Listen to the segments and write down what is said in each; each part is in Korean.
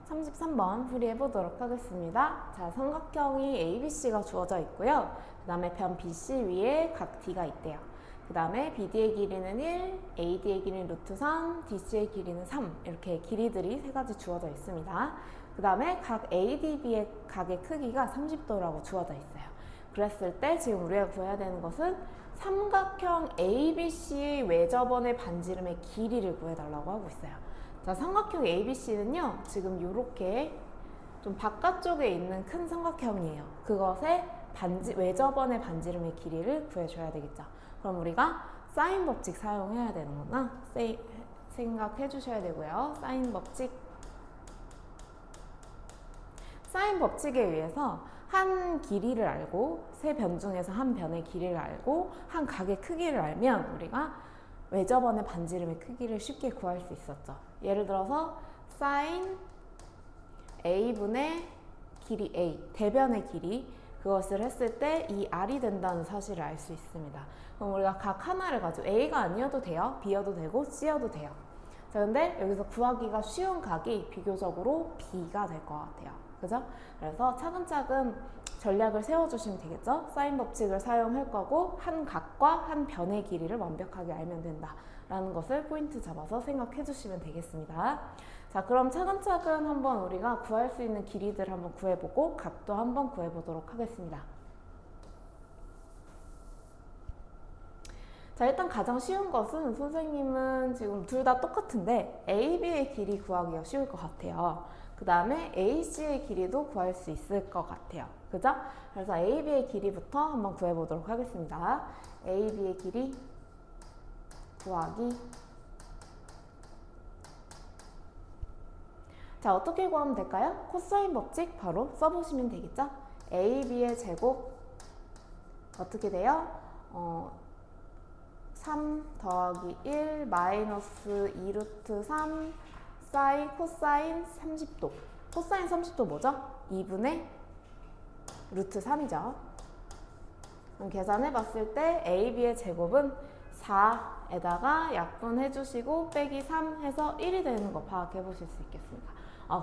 33번 풀이해 보도록 하겠습니다. 자, 삼각형이 ABC가 주어져 있고요. 그 다음에 변 BC 위에 각 D가 있대요. 그 다음에 BD의 길이는 1, AD의 길이는 루트 3, DC의 길이는 3 이렇게 길이들이 세 가지 주어져 있습니다. 그 다음에 각 ADB의 각의 크기가 30도라고 주어져 있어요. 그랬을 때 지금 우리가 구해야 되는 것은 삼각형 ABC의 외접원의 반지름의 길이를 구해달라고 하고 있어요. 자, 삼각형 ABC는요, 지금 이렇게 좀 바깥쪽에 있는 큰 삼각형이에요. 그것의 외접원의 반지름의 길이를 구해줘야 되겠죠. 그럼 우리가 사인 법칙 사용해야 되는구나. 생각해 주셔야 되고요. 사인 법칙에 의해서 한 길이를 알고 세 변 중에서 한 변의 길이를 알고 한 각의 크기를 알면 우리가 외접원의 반지름의 크기를 쉽게 구할 수 있었죠. 예를 들어서 사인 A분의 길이 A, 대변의 길이 그것을 했을 때 이 R이 된다는 사실을 알 수 있습니다. 그럼 우리가 각 하나를 가지고 A가 아니어도 돼요. B여도 되고 C여도 돼요. 자, 근데 여기서 구하기가 쉬운 각이 비교적으로 B가 될 것 같아요. 그죠? 그래서 차근차근 전략을 세워주시면 되겠죠? 사인 법칙을 사용할 거고 한 각과 한 변의 길이를 완벽하게 알면 된다라는 것을 포인트 잡아서 생각해 주시면 되겠습니다. 자, 그럼 차근차근 한번 우리가 구할 수 있는 길이들 한번 구해보고 각도 한번 구해보도록 하겠습니다. 자, 일단 가장 쉬운 것은 선생님은 지금 둘 다 똑같은데 AB의 길이 구하기가 쉬울 것 같아요. 그 다음에 AC의 길이도 구할 수 있을 것 같아요. 그죠? 그래서 AB의 길이부터 한번 구해보도록 하겠습니다. AB의 길이 구하기. 자, 어떻게 구하면 될까요? 코사인 법칙 바로 써보시면 되겠죠? AB의 제곱 어떻게 돼요? 3 더하기 1 마이너스 2루트 3 사인 코사인 30도. 코사인 30도 뭐죠? 2분의 루트 3이죠. 그럼 계산해 봤을 때 AB의 제곱은 4에다가 약분해 주시고 빼기 3 해서 1이 되는 거 파악해 보실 수 있겠습니다.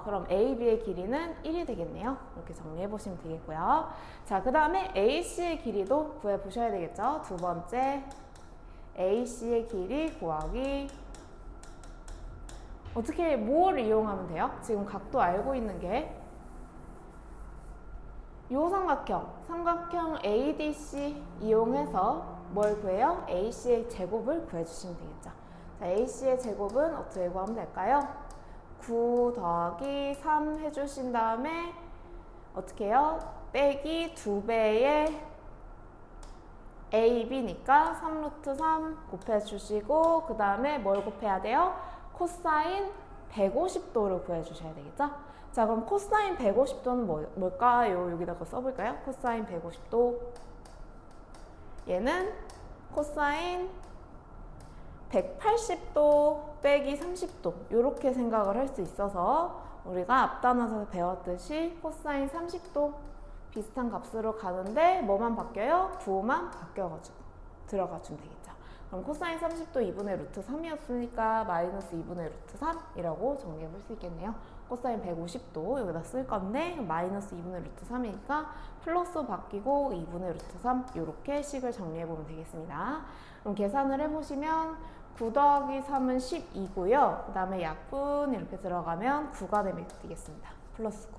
그럼 AB의 길이는 1이 되겠네요. 이렇게 정리해 보시면 되겠고요. 자, 그 다음에 AC의 길이도 구해 보셔야 되겠죠. 두 번째 AC의 길이 구하기. 어떻게 뭘 이용하면 돼요? 지금 각도 알고 있는 게 요 삼각형 ADC 이용해서 뭘 구해요? AC의 제곱을 구해주시면 되겠죠. 자, AC의 제곱은 어떻게 구하면 될까요? 9 더하기 3 해주신 다음에 어떻게 해요? 빼기 2배의 AB니까 3루트 3 곱해주시고 그 다음에 뭘 곱해야 돼요? 코사인 150도를 구해주셔야 되겠죠? 자, 그럼 코사인 150도는 뭘까요? 여기다가 써볼까요? 코사인 150도 얘는 코사인 180도 빼기 30도 이렇게 생각을 할 수 있어서 우리가 앞단에서 배웠듯이 코사인 30도 비슷한 값으로 가는데 뭐만 바뀌어요? 부호만 바뀌어가지고 들어가주면 되겠죠. 그럼 코사인 30도 2분의 루트 3이었으니까 마이너스 2분의 루트 3이라고 정리해 볼 수 있겠네요. 코사인 150도 여기다 쓸 건데 마이너스 2분의 루트 3이니까 플러스 바뀌고 2분의 루트 3 이렇게 식을 정리해 보면 되겠습니다. 그럼 계산을 해보시면 9 더하기 3은 12고요. 그 다음에 약분 이렇게 들어가면 9가 되겠습니다. 플러스 9.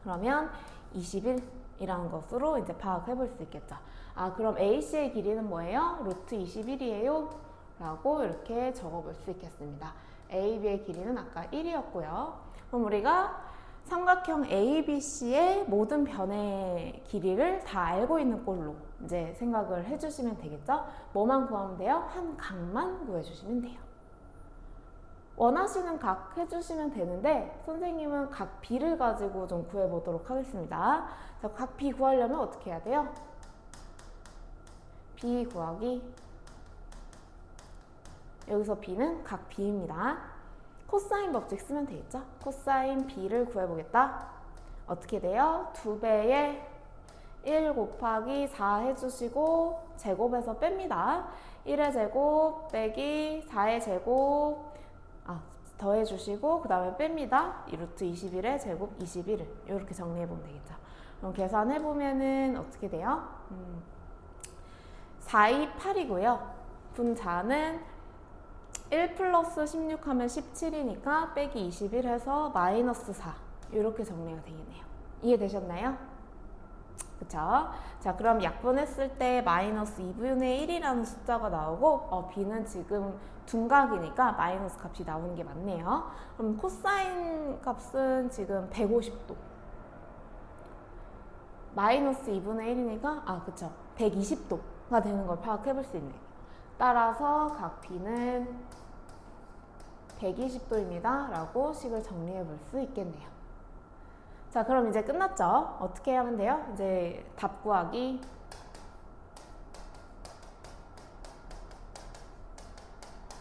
그러면 21이라는 것으로 이제 파악해 볼 수 있겠죠. 그럼 AC의 길이는 뭐예요? 루트 21이에요. 라고 이렇게 적어 볼 수 있겠습니다. AB의 길이는 아까 1이었고요. 그럼 우리가 삼각형 ABC의 모든 변의 길이를 다 알고 있는 꼴로 이제 생각을 해주시면 되겠죠? 뭐만 구하면 돼요? 한 각만 구해주시면 돼요. 원하시는 각 해주시면 되는데 선생님은 각 B를 가지고 좀 구해보도록 하겠습니다. 자, 각 B 구하려면 어떻게 해야 돼요? B 구하기. 여기서 B는 각 B입니다. 코사인 법칙 쓰면 되겠죠? 코사인 B를 구해보겠다. 어떻게 돼요? 2배의 1 곱하기 4 해주시고 제곱해서 뺍니다. 1의 제곱 빼기 4의 제곱 더해주시고 그 다음에 뺍니다. 이 루트 21의 제곱 21을 이렇게 정리해보면 되겠죠. 그럼 계산해보면은 어떻게 돼요? 428이고요. 분자는 1 플러스 16 하면 17이니까 빼기 21 해서 마이너스 4 이렇게 정리가 되겠네요. 이해되셨나요? 그쵸? 자, 그럼 약분했을 때 마이너스 2분의 1이라는 숫자가 나오고 b는 지금 둔각이니까 마이너스 값이 나오는 게 맞네요. 그럼 코사인 값은 지금 150도 마이너스 2분의 1이니까 그쵸, 120도가 되는 걸 파악해 볼 수 있네요. 따라서 각 b는 120도입니다 라고 식을 정리해 볼 수 있겠네요. 자, 그럼 이제 끝났죠? 어떻게 하면 돼요? 이제 답 구하기.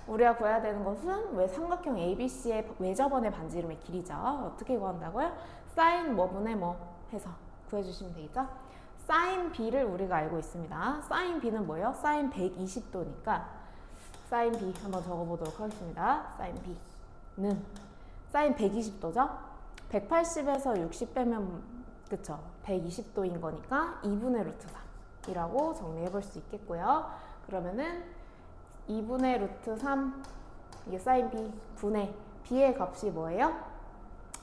우리가 구해야 되는 것은 왜 삼각형 ABC의 외접원의 반지 이름의 길이죠. 어떻게 구한다고요? 사인 뭐분의 뭐 해서 구해주시면 되겠죠? 사인 B를 우리가 알고 있습니다. 사인 B는 뭐예요? 사인 120도니까 사인 B 한번 적어보도록 하겠습니다. 사인 B는 사인 120도죠? 180에서 60 빼면 그쵸? 120도인 거니까 2분의 루트 3이라고 정리해 볼 수 있겠고요. 그러면은 2분의 루트 3 이게 사인 B 분의 B의 값이 뭐예요?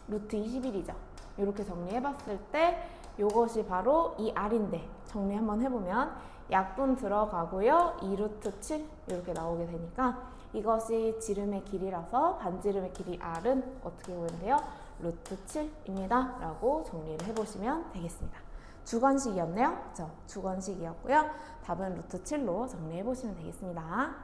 루트 21이죠. 이렇게 정리해 봤을 때 이것이 바로 이 R인데 정리 한번 해보면 약분 들어가고요. 2루트 7 이렇게 나오게 되니까 이것이 지름의 길이라서 반지름의 길이 R은 어떻게 보면 돼요? 루트 7입니다 라고 정리를 해보시면 되겠습니다. 주관식이었네요. 그렇죠? 주관식이었고요. 답은 루트 7로 정리해 보시면 되겠습니다.